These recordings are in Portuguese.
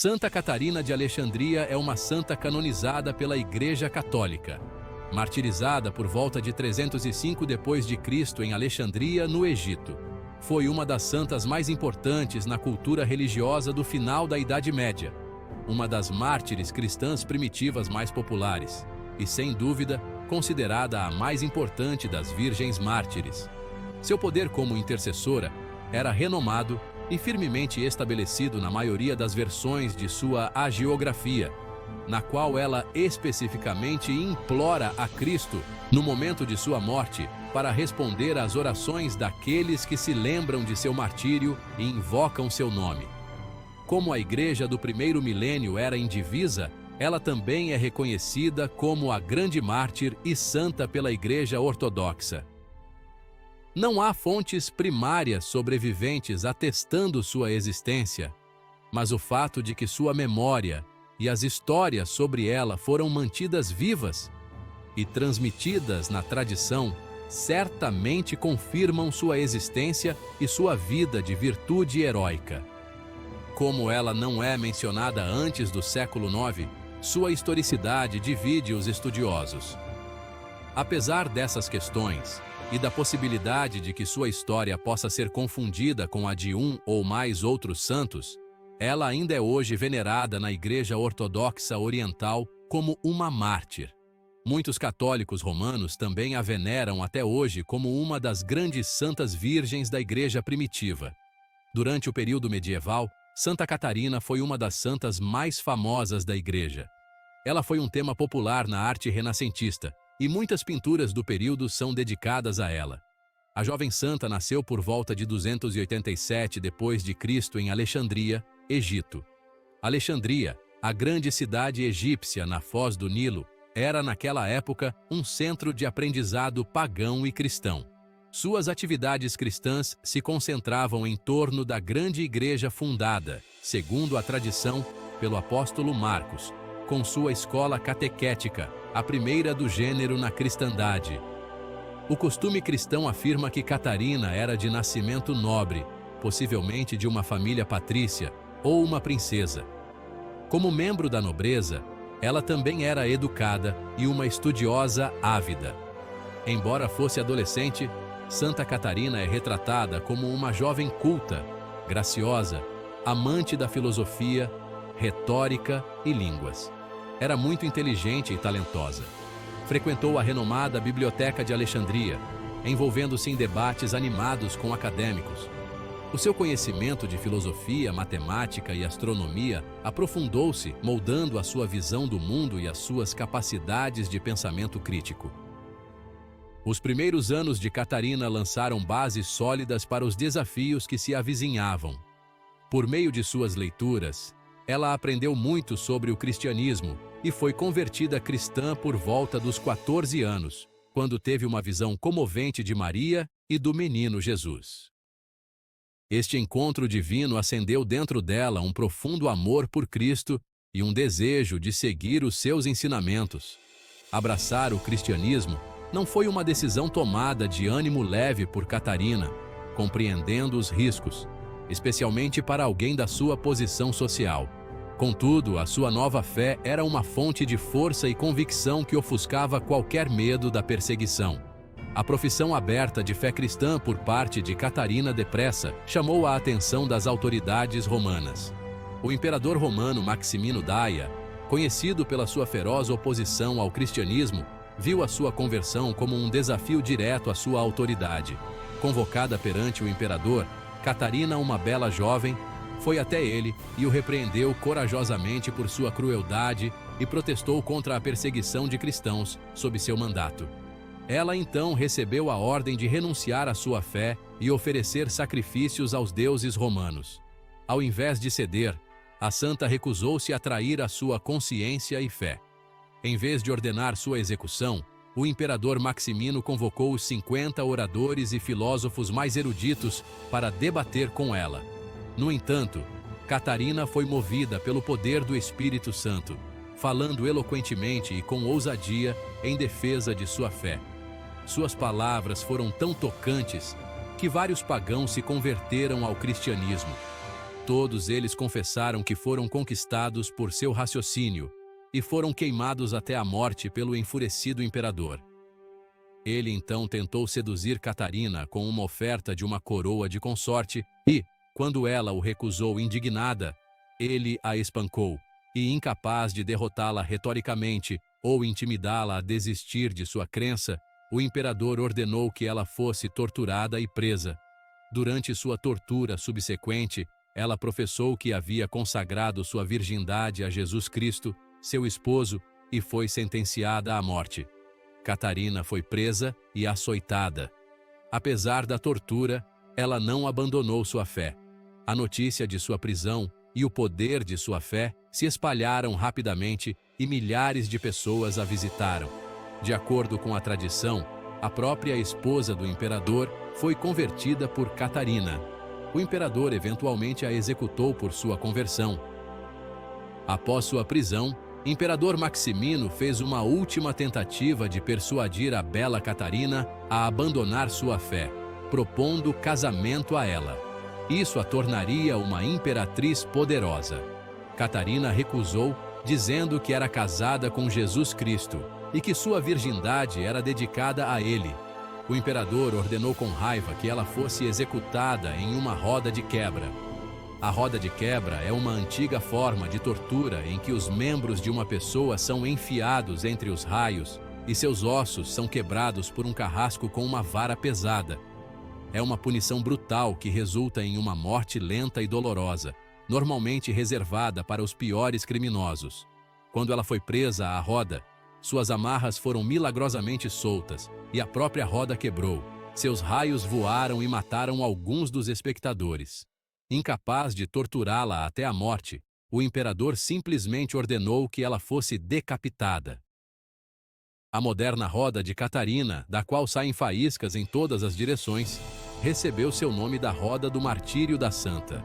Santa Catarina de Alexandria é uma santa canonizada pela Igreja Católica. Martirizada por volta de 305 d.C. em Alexandria, no Egito. Foi uma das santas mais importantes na cultura religiosa do final da Idade Média. Uma das mártires cristãs primitivas mais populares. E, sem dúvida, considerada a mais importante das virgens mártires. Seu poder como intercessora era renomado e firmemente estabelecido na maioria das versões de sua hagiografia, na qual ela especificamente implora a Cristo, no momento de sua morte, para responder às orações daqueles que se lembram de seu martírio e invocam seu nome. Como a igreja do primeiro milênio era indivisa, ela também é reconhecida como a grande mártir e santa pela Igreja Ortodoxa. Não há fontes primárias sobreviventes atestando sua existência, mas o fato de que sua memória e as histórias sobre ela foram mantidas vivas e transmitidas na tradição certamente confirmam sua existência e sua vida de virtude heróica. Como ela não é mencionada antes do século IX, sua historicidade divide os estudiosos. Apesar dessas questões, e da possibilidade de que sua história possa ser confundida com a de um ou mais outros santos, ela ainda é hoje venerada na Igreja Ortodoxa Oriental como uma mártir. Muitos católicos romanos também a veneram até hoje como uma das grandes santas virgens da Igreja primitiva. Durante o período medieval, Santa Catarina foi uma das santas mais famosas da Igreja. Ela foi um tema popular na arte renascentista, e muitas pinturas do período são dedicadas a ela. A jovem santa nasceu por volta de 287 d.C. em Alexandria, Egito. Alexandria, a grande cidade egípcia na foz do Nilo, era naquela época um centro de aprendizado pagão e cristão. Suas atividades cristãs se concentravam em torno da grande igreja fundada, segundo a tradição, pelo apóstolo Marcos, com sua escola catequética, a primeira do gênero na cristandade. O costume cristão afirma que Catarina era de nascimento nobre, possivelmente de uma família patrícia ou uma princesa. Como membro da nobreza, ela também era educada e uma estudiosa ávida. Embora fosse adolescente, Santa Catarina é retratada como uma jovem culta, graciosa, amante da filosofia, retórica e línguas. Era muito inteligente e talentosa. Frequentou a renomada Biblioteca de Alexandria, envolvendo-se em debates animados com acadêmicos. O seu conhecimento de filosofia, matemática e astronomia aprofundou-se, moldando a sua visão do mundo e as suas capacidades de pensamento crítico. Os primeiros anos de Catarina lançaram bases sólidas para os desafios que se avizinhavam. Por meio de suas leituras, ela aprendeu muito sobre o cristianismo e foi convertida cristã por volta dos 14 anos, quando teve uma visão comovente de Maria e do menino Jesus. Este encontro divino acendeu dentro dela um profundo amor por Cristo e um desejo de seguir os seus ensinamentos. Abraçar o cristianismo não foi uma decisão tomada de ânimo leve por Catarina, compreendendo os riscos, especialmente para alguém da sua posição social. Contudo, a sua nova fé era uma fonte de força e convicção que ofuscava qualquer medo da perseguição. A profissão aberta de fé cristã por parte de Catarina Depressa chamou a atenção das autoridades romanas. O imperador romano Maximino Daia, conhecido pela sua feroz oposição ao cristianismo, viu a sua conversão como um desafio direto à sua autoridade. Convocada perante o imperador, Catarina, uma bela jovem, foi até ele e o repreendeu corajosamente por sua crueldade e protestou contra a perseguição de cristãos sob seu mandato. Ela então recebeu a ordem de renunciar à sua fé e oferecer sacrifícios aos deuses romanos. Ao invés de ceder, a santa recusou-se a trair a sua consciência e fé. Em vez de ordenar sua execução, o imperador Maximino convocou os 50 oradores e filósofos mais eruditos para debater com ela. No entanto, Catarina foi movida pelo poder do Espírito Santo, falando eloquentemente e com ousadia em defesa de sua fé. Suas palavras foram tão tocantes que vários pagãos se converteram ao cristianismo. Todos eles confessaram que foram conquistados por seu raciocínio e foram queimados até a morte pelo enfurecido imperador. Ele então tentou seduzir Catarina com uma oferta de uma coroa de consorte e, quando ela o recusou indignada, ele a espancou e, incapaz de derrotá-la retoricamente ou intimidá-la a desistir de sua crença, o imperador ordenou que ela fosse torturada e presa. Durante sua tortura subsequente, ela professou que havia consagrado sua virgindade a Jesus Cristo, seu esposo, e foi sentenciada à morte. Catarina foi presa e açoitada. Apesar da tortura, ela não abandonou sua fé. A notícia de sua prisão e o poder de sua fé se espalharam rapidamente e milhares de pessoas a visitaram. De acordo com a tradição, a própria esposa do imperador foi convertida por Catarina. O imperador eventualmente a executou por sua conversão. Após sua prisão, Imperador Maximino fez uma última tentativa de persuadir a bela Catarina a abandonar sua fé, propondo casamento a ela. Isso a tornaria uma imperatriz poderosa. Catarina recusou, dizendo que era casada com Jesus Cristo e que sua virgindade era dedicada a ele. O imperador ordenou com raiva que ela fosse executada em uma roda de quebra. A roda de quebra é uma antiga forma de tortura em que os membros de uma pessoa são enfiados entre os raios e seus ossos são quebrados por um carrasco com uma vara pesada. É uma punição brutal que resulta em uma morte lenta e dolorosa, normalmente reservada para os piores criminosos. Quando ela foi presa à roda, suas amarras foram milagrosamente soltas e a própria roda quebrou. Seus raios voaram e mataram alguns dos espectadores. Incapaz de torturá-la até a morte, o imperador simplesmente ordenou que ela fosse decapitada. A moderna roda de Catarina, da qual saem faíscas em todas as direções, recebeu seu nome da Roda do Martírio da Santa.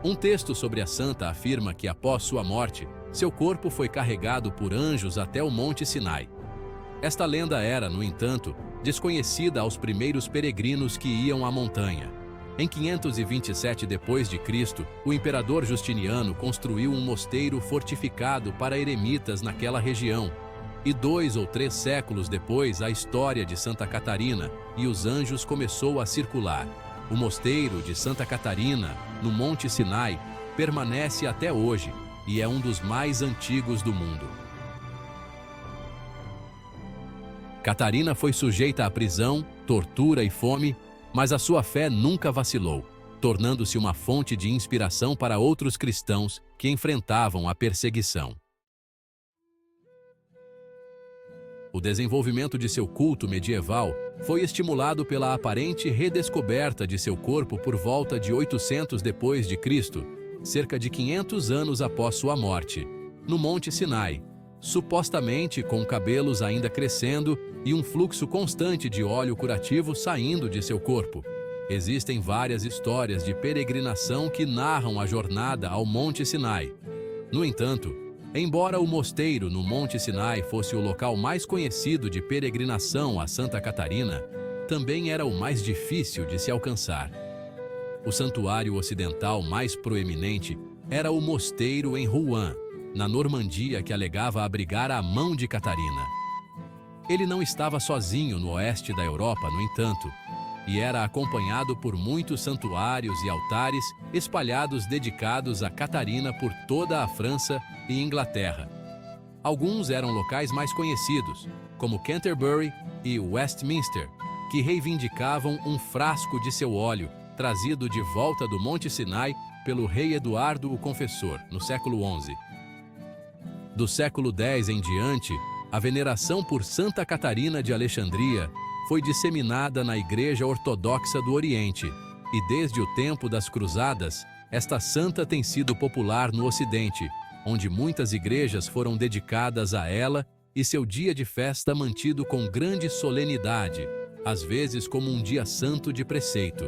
Um texto sobre a santa afirma que, após sua morte, seu corpo foi carregado por anjos até o Monte Sinai. Esta lenda era, no entanto, desconhecida aos primeiros peregrinos que iam à montanha. Em 527 d.C., o imperador Justiniano construiu um mosteiro fortificado para eremitas naquela região. E 2 ou 3 séculos depois, a história de Santa Catarina e os anjos começou a circular. O mosteiro de Santa Catarina, no Monte Sinai, permanece até hoje e é um dos mais antigos do mundo. Catarina foi sujeita à prisão, tortura e fome, mas a sua fé nunca vacilou, tornando-se uma fonte de inspiração para outros cristãos que enfrentavam a perseguição. O desenvolvimento de seu culto medieval foi estimulado pela aparente redescoberta de seu corpo por volta de 800 d.C., cerca de 500 anos após sua morte, no Monte Sinai, supostamente com cabelos ainda crescendo e um fluxo constante de óleo curativo saindo de seu corpo. Existem várias histórias de peregrinação que narram a jornada ao Monte Sinai. No entanto, embora o mosteiro no Monte Sinai fosse o local mais conhecido de peregrinação a Santa Catarina, também era o mais difícil de se alcançar. O santuário ocidental mais proeminente era o mosteiro em Rouen, na Normandia, que alegava abrigar a mão de Catarina. Ele não estava sozinho no oeste da Europa, no entanto, e era acompanhado por muitos santuários e altares espalhados dedicados a Catarina por toda a França e Inglaterra. Alguns eram locais mais conhecidos, como Canterbury e Westminster, que reivindicavam um frasco de seu óleo, trazido de volta do Monte Sinai pelo rei Eduardo o Confessor, no século XI. Do século X em diante, a veneração por Santa Catarina de Alexandria foi disseminada na Igreja Ortodoxa do Oriente, e desde o tempo das Cruzadas, esta santa tem sido popular no Ocidente, onde muitas igrejas foram dedicadas a ela e seu dia de festa mantido com grande solenidade, às vezes como um dia santo de preceito.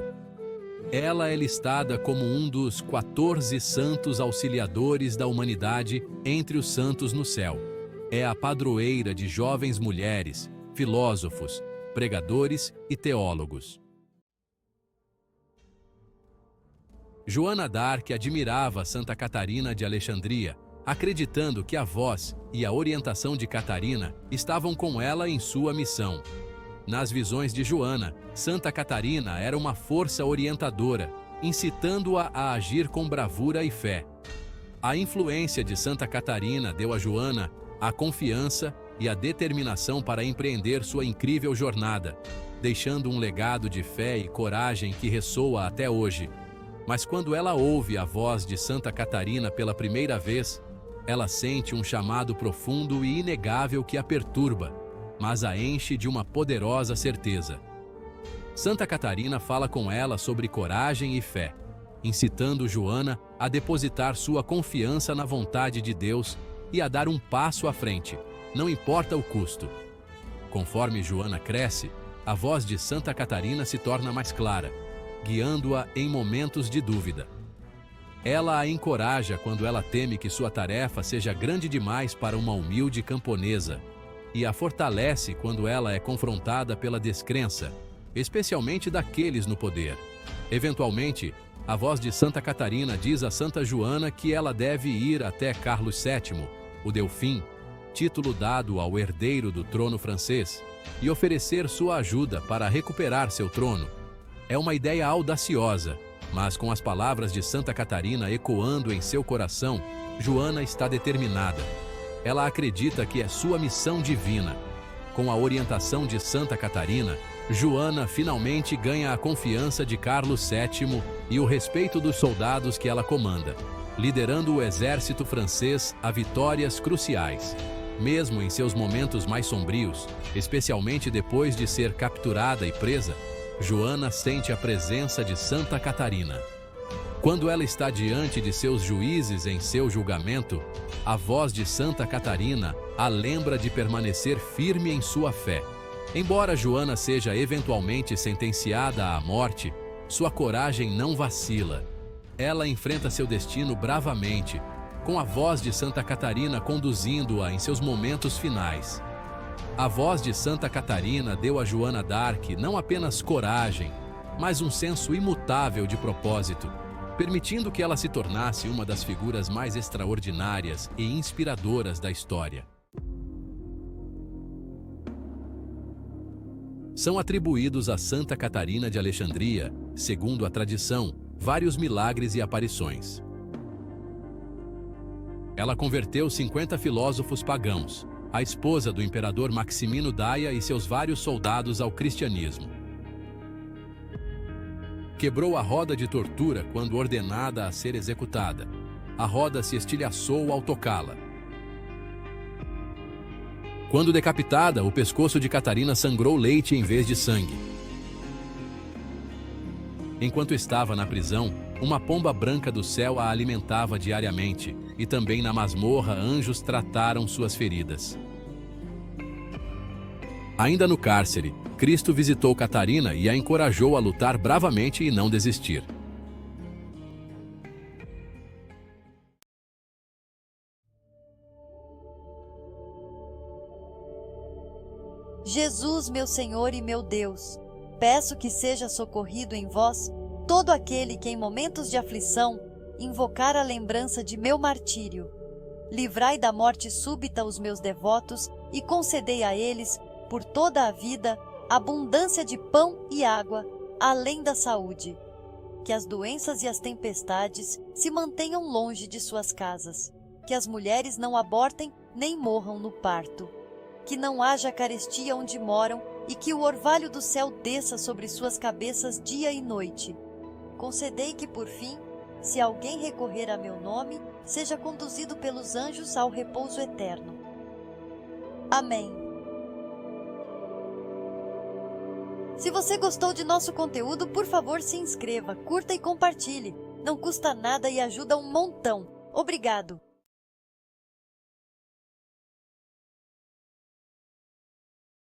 Ela é listada como um dos 14 santos auxiliadores da humanidade entre os santos no céu. É a padroeira de jovens mulheres, filósofos, pregadores e teólogos. Joana d'Arc admirava Santa Catarina de Alexandria, acreditando que a voz e a orientação de Catarina estavam com ela em sua missão. Nas visões de Joana, Santa Catarina era uma força orientadora, incitando-a a agir com bravura e fé. A influência de Santa Catarina deu a Joana a confiança e a determinação para empreender sua incrível jornada, deixando um legado de fé e coragem que ressoa até hoje. Mas quando ela ouve a voz de Santa Catarina pela primeira vez, ela sente um chamado profundo e inegável que a perturba, mas a enche de uma poderosa certeza. Santa Catarina fala com ela sobre coragem e fé, incitando Joana a depositar sua confiança na vontade de Deus e a dar um passo à frente, não importa o custo. Conforme Joana cresce, a voz de Santa Catarina se torna mais clara, guiando-a em momentos de dúvida. Ela a encoraja quando ela teme que sua tarefa seja grande demais para uma humilde camponesa, e a fortalece quando ela é confrontada pela descrença, especialmente daqueles no poder. Eventualmente, a voz de Santa Catarina diz a Santa Joana que ela deve ir até Carlos VII, o Delfim, título dado ao herdeiro do trono francês, e oferecer sua ajuda para recuperar seu trono. É uma ideia audaciosa, mas com as palavras de Santa Catarina ecoando em seu coração, Joana está determinada. Ela acredita que é sua missão divina. Com a orientação de Santa Catarina, Joana finalmente ganha a confiança de Carlos VII e o respeito dos soldados que ela comanda, liderando o exército francês a vitórias cruciais. Mesmo em seus momentos mais sombrios, especialmente depois de ser capturada e presa, Joana sente a presença de Santa Catarina. Quando ela está diante de seus juízes em seu julgamento, a voz de Santa Catarina a lembra de permanecer firme em sua fé. Embora Joana seja eventualmente sentenciada à morte, sua coragem não vacila. Ela enfrenta seu destino bravamente, com a voz de Santa Catarina conduzindo-a em seus momentos finais. A voz de Santa Catarina deu a Joana d'Arc não apenas coragem, mas um senso imutável de propósito, permitindo que ela se tornasse uma das figuras mais extraordinárias e inspiradoras da história. São atribuídos a Santa Catarina de Alexandria, segundo a tradição, vários milagres e aparições. Ela converteu 50 filósofos pagãos, a esposa do imperador Maximino Daia e seus vários soldados ao cristianismo. Quebrou a roda de tortura quando ordenada a ser executada. A roda se estilhaçou ao tocá-la. Quando decapitada, o pescoço de Catarina sangrou leite em vez de sangue. Enquanto estava na prisão, uma pomba branca do céu a alimentava diariamente, e também na masmorra anjos trataram suas feridas. Ainda no cárcere, Cristo visitou Catarina e a encorajou a lutar bravamente e não desistir. Jesus, meu Senhor e meu Deus, peço que seja socorrido em vós todo aquele que em momentos de aflição invocar a lembrança de meu martírio. Livrai da morte súbita os meus devotos e concedei a eles, por toda a vida, abundância de pão e água, além da saúde. Que as doenças e as tempestades se mantenham longe de suas casas. Que as mulheres não abortem nem morram no parto. Que não haja carestia onde moram e que o orvalho do céu desça sobre suas cabeças dia e noite. Concedei que, por fim, se alguém recorrer a meu nome, seja conduzido pelos anjos ao repouso eterno. Amém. Se você gostou de nosso conteúdo, por favor, se inscreva, curta e compartilhe. Não custa nada e ajuda um montão. Obrigado!